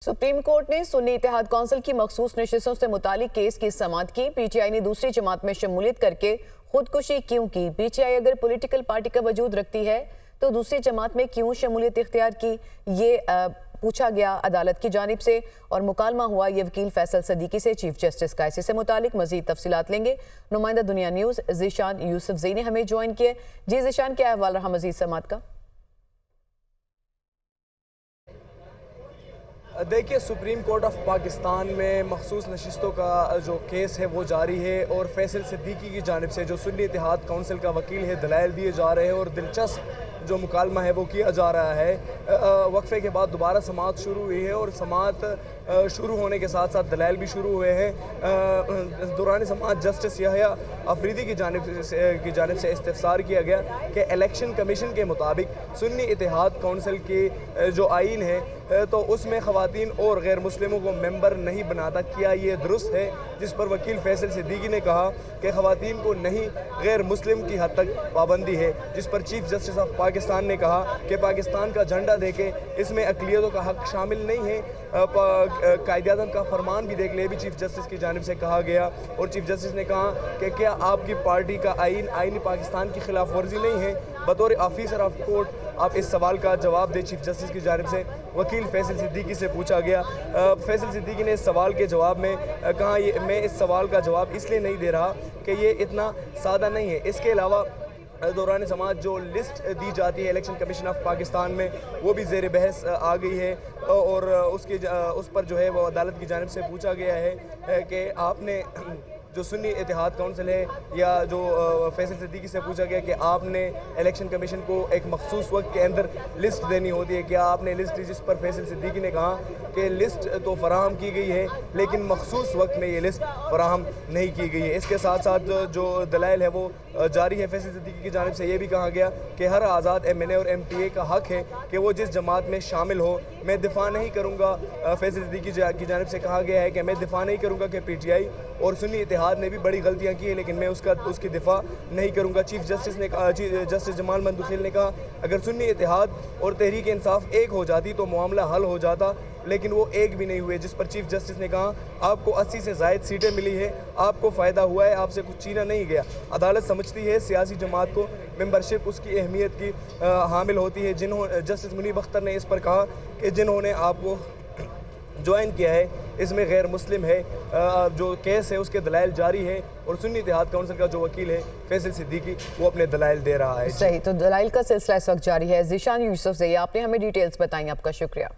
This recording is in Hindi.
सुप्रीम कोर्ट ने सुन्नी इत्तेहाद कौंसिल की मखसूस नशिस्तों से मुतालिक केस की समाअत की। पीटीआई ने दूसरी जमात में शमूलियत करके खुदकुशी क्यों की? पीटीआई अगर पॉलिटिकल पार्टी का वजूद रखती है तो दूसरी जमात में क्यों शमूलियत इख्तियार की? ये पूछा गया अदालत की जानिब से और मुकालमा हुआ ये वकील फैसल सदीकी से चीफ जस्टिस का। इससे मुतालिक मजीद तफसीलात लेंगे। नुमाइंदा दुनिया न्यूज़ ज़ीशान यूसुफजई ने हमें ज्वाइन किया। जी ज़ीशान, क्या अहवाल रहा मजीद समाअत का? देखिए, सुप्रीम कोर्ट ऑफ पाकिस्तान में मखसूस नशिस्तों का जो केस है वो जारी है और फैसल सिद्दीकी की जानिब से जो सुन्नी इत्तेहाद कौंसिल का वकील है दलाइल दिए जा रहे हैं और दिलचस्प जो मुकालमा है वो किया जा रहा है। वक्फे के बाद दोबारा समाअत शुरू हुई है और समाअत शुरू होने के साथ साथ दलाइल भी शुरू हुए हैं। दौरान समाअत जस्टिस यहया अफरीदी की जानिब से इस्तिफसार किया गया कि इलेक्शन कमीशन के मुताबिक सुन्नी इत्तेहाद कौंसिल की जो आइन है तो उसमें ख़वातीन और गैर मुस्लिमों को मेंबर नहीं बनाता। क्या ये दुरुस्त है? जिस पर वकील फैसल सिद्दीकी ने कहा कि ख़वातीन को नहीं, गैर मुस्लिम की हद तक पाबंदी है। जिस पर चीफ जस्टिस ऑफ पाकिस्तान ने कहा कि पाकिस्तान का झंडा देके इसमें अक़लियतों का हक शामिल नहीं है। कायदे-ए-आज़म का फरमान भी देख ले, भी चीफ जस्टिस की जानिब से कहा गया और चीफ जस्टिस ने कहा कि क्या आपकी पार्टी का आइन पाकिस्तान की खिलाफ वर्जी नहीं है? बतौर ऑफिसर ऑफ कोर्ट आप इस सवाल का जवाब दें, चीफ जस्टिस की जानिब से वकील फैसल सिद्दीकी से पूछा गया। फैसल सिद्दीकी ने इस सवाल के जवाब में कहा, मैं इस सवाल का जवाब इसलिए नहीं दे रहा कि ये इतना सादा नहीं है। इसके अलावा दौरान समाअत जो लिस्ट दी जाती है इलेक्शन कमीशन ऑफ पाकिस्तान में वो भी ज़ेर बहस आ गई है और उस पर जो है वो अदालत की जानिब से पूछा गया है कि आपने जो सुन्नी इत्तेहाद कौंसिल है या जो फैसल सिद्दीकी से पूछा गया कि आपने इलेक्शन कमीशन को एक मखसूस वक्त के अंदर लिस्ट देनी होती है, क्या आपने लिस्ट दी? जिस पर फैसल सिद्दीकी ने कहा कि लिस्ट तो फराहम की गई है लेकिन मखसूस वक्त में ये लिस्ट फराहम नहीं की गई है। इसके साथ साथ जो दलाइल है वो जारी है। फैसल सिद्दीकी की जानिब से ये भी कहा गया कि हर आज़ाद MNA और MTA का हक है कि वो जिस जमात में शामिल हो। मैं दिफा नहीं करूँगा, फैसल सिद्दीकी की जानिब से कहा गया है कि मैं दिफा नहीं करूँगा कि PTI और सुन्नी इत्तेहाद ने भी बड़ी गलतियां की है लेकिन मैं उसकी दिफा नहीं करूंगा। चीफ जस्टिस ने कहा, जस्टिस जमाल मंदुखिल ने कहा, अगर सुन्नी इत्तेहाद और तहरीक इंसाफ एक हो जाती तो मामला हल हो जाता, लेकिन वो एक भी नहीं हुए। जिस पर चीफ जस्टिस ने कहा, आपको 80 से ज़ायद सीटें मिली है, आपको फ़ायदा हुआ है, आपसे कुछ छीना नहीं गया। अदालत समझती है सियासी जमात को मेंबरशिप उसकी अहमियत की हामिल होती है। जस्टिस मुनीब अख्तर ने इस पर कहा कि जिन्होंने आपको ज्वाइन किया है इसमें गैर मुस्लिम है। जो केस है उसके दलाइल जारी है और सुन्नी इत्तेहाद कौंसिल का जो वकील है फैसल सिद्दीकी वो अपने दलाइल दे रहा है। सही, तो दलाइल का सिलसिला इस वक्त जारी है। ज़ीशान यूसुफजई, आपने हमें डिटेल्स बताई, आपका शुक्रिया।